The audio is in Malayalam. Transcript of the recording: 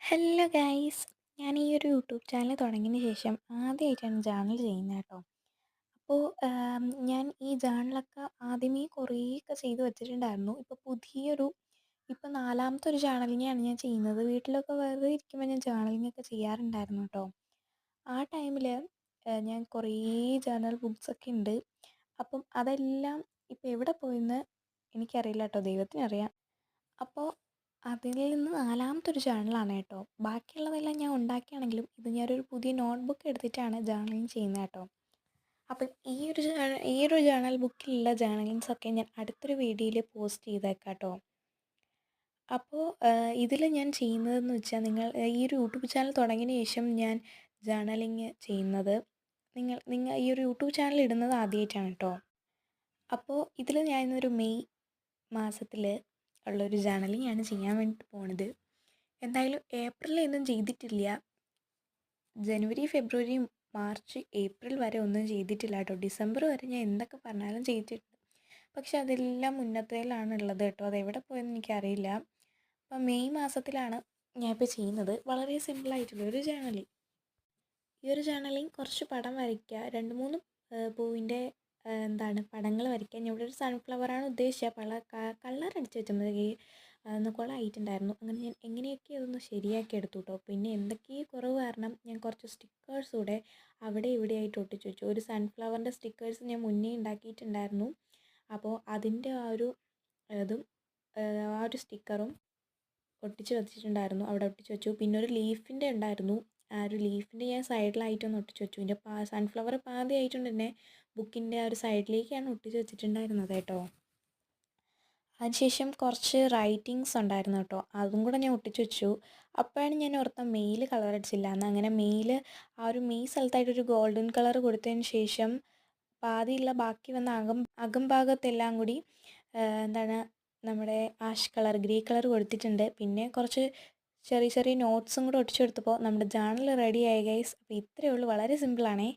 Hello guys! ഞാൻ ഈ ഒരു യൂട്യൂബ് ചാനൽ തുടങ്ങിയതിന് ശേഷം ആദ്യമായിട്ടാണ് ജേർണൽ ചെയ്യുന്നത് കേട്ടോ. അപ്പോൾ ഞാൻ ഈ ജേർണലൊക്കെ ആദ്യമേ കുറേയൊക്കെ ചെയ്ത് വെച്ചിട്ടുണ്ടായിരുന്നു. ഇപ്പോൾ നാലാമത്തെ ഒരു ജേർണലിങ്ങാണ് ഞാൻ ചെയ്യുന്നത്. വീട്ടിലൊക്കെ വെറുതെ ഇരിക്കുമ്പോൾ ഞാൻ ജേർണലിംഗ് ഒക്കെ ചെയ്യാറുണ്ടായിരുന്നു കേട്ടോ. ആ ടൈമിൽ ഞാൻ കുറേ ജേർണൽ ബുക്സൊക്കെ ഉണ്ട്. അപ്പം അതെല്ലാം ഇപ്പോൾ എവിടെ പോയെന്ന് എനിക്കറിയില്ല കേട്ടോ, ദൈവത്തിനറിയാം. അപ്പോൾ അതിൽ നിന്ന് നാലാമത്തെ ഒരു ജേർണലാണ് കേട്ടോ. ബാക്കിയുള്ളതെല്ലാം ഞാൻ ഉണ്ടാക്കിയാണെങ്കിലും ഇത് ഞാനൊരു പുതിയ നോട്ട്ബുക്ക് എടുത്തിട്ടാണ് ജേർണലിങ് ചെയ്യുന്നത് കേട്ടോ. അപ്പം ഈ ഒരു ജേർണൽ ബുക്കിലുള്ള ജേർണലിങ്സൊക്കെ ഞാൻ അടുത്തൊരു വീഡിയോയിൽ പോസ്റ്റ് ചെയ്തേക്കാം കേട്ടോ. അപ്പോൾ ഇതിൽ ഞാൻ ചെയ്യുന്നതെന്ന് വെച്ചാൽ ഈ ഒരു യൂട്യൂബ് ചാനൽ തുടങ്ങിയതിന് ശേഷം ഞാൻ ജേർണലിങ് ചെയ്യുന്നത്. നിങ്ങൾ ഈ ഒരു യൂട്യൂബ് ചാനൽ ഇടുന്നത് ആദ്യമായിട്ടാണ് കേട്ടോ. അപ്പോൾ ഇതിൽ ഞാൻ ഇന്നൊരു മെയ് മാസത്തിൽ ഉള്ളൊരു ജേർണലിങ്ങാണ് ചെയ്യാൻ വേണ്ടിയിട്ട് പോണത്. എന്തായാലും ഏപ്രിലൊന്നും ചെയ്തിട്ടില്ല. ജനുവരി, ഫെബ്രുവരി, മാർച്ച്, ഏപ്രിൽ വരെ ഒന്നും ചെയ്തിട്ടില്ല കേട്ടോ. ഡിസംബർ വരെ ഞാൻ എന്തൊക്കെ പറഞ്ഞാലും ചെയ്തിട്ടുണ്ട്. പക്ഷെ അതെല്ലാം മുന്നത്തേലാണ് ഉള്ളത് കേട്ടോ. അതെവിടെ പോയെന്ന് എനിക്കറിയില്ല. അപ്പം മെയ് മാസത്തിലാണ് ഞാനിപ്പോൾ ചെയ്യുന്നത്. വളരെ സിമ്പിളായിട്ടുള്ള ഒരു ജേർണലിങ്. ഈ ഒരു ജേർണലിങ് കുറച്ച് പടം വരയ്ക്കുക, 2-3 പൂവിൻ്റെ പടങ്ങൾ വരയ്ക്കുക. ഞാൻ ഇവിടെ ഒരു സൺഫ്ലവറാണ് ഉദ്ദേശിച്ചത്. കളർ അടിച്ച് വെച്ചാൽ മതി. അതൊന്ന് കുളമായിട്ടുണ്ടായിരുന്നു. അങ്ങനെ ഞാൻ എങ്ങനെയൊക്കെ അതൊന്ന് ശരിയാക്കി എടുത്തു കേട്ടോ. പിന്നെ എന്തൊക്കെയോ കുറവ് കാരണം ഞാൻ കുറച്ച് സ്റ്റിക്കേഴ്സ് കൂടെ അവിടെ ഇവിടെയായിട്ട് ഒട്ടിച്ച് വെച്ചു. ഒരു സൺഫ്ലവറിൻ്റെ സ്റ്റിക്കേഴ്സ് ഞാൻ മുന്നേ ഉണ്ടാക്കിയിട്ടുണ്ടായിരുന്നു. അപ്പോൾ അതിൻ്റെ ആ ഒരു സ്റ്റിക്കറും ഒട്ടിച്ച് വെച്ചിട്ടുണ്ടായിരുന്നു. അവിടെ ഒട്ടിച്ച് വെച്ചു. പിന്നെ ഒരു ലീഫിൻ്റെ ഉണ്ടായിരുന്നു. ആ ഒരു ലീഫിൻ്റെ ഞാൻ സൈഡിലായിട്ടൊന്ന് ഒട്ടിച്ച് വെച്ചു. ഇതിൻ്റെ സൺഫ്ലവർ പാതി ആയിട്ടുണ്ട് തന്നെ ബുക്കിൻ്റെ ആ ഒരു സൈഡിലേക്കാണ് ഒട്ടിച്ച് വെച്ചിട്ടുണ്ടായിരുന്നത് കേട്ടോ. അതിനുശേഷം കുറച്ച് റൈറ്റിങ്സ് ഉണ്ടായിരുന്നു കേട്ടോ. അതും കൂടെ ഞാൻ ഒട്ടിച്ച് വെച്ചു. അപ്പോഴാണ് ഞാൻ ഓർത്തത് മെയിൽ കളർ അടിച്ചില്ല എന്ന്. അങ്ങനെ ആ ഒരു മെയ് സ്ഥലത്തായിട്ടൊരു ഗോൾഡൻ കളർ കൊടുത്തതിന് ശേഷം പാതിയുള്ള ബാക്കി വന്ന അകംഭാഗത്തെല്ലാം കൂടി നമ്മുടെ ആഷ് കളർ, ഗ്രേ കളർ കൊടുത്തിട്ടുണ്ട്. പിന്നെ കുറച്ച് ചെറിയ ചെറിയ നോട്ട്സും കൂടെ ഒട്ടിച്ചു കൊടുത്തപ്പോൾ നമ്മുടെ ജേർണൽ റെഡി ആയി ഗൈസ്. അപ്പോൾ ഇത്രയേ ഉള്ളൂ, വളരെ സിമ്പിളാണേ.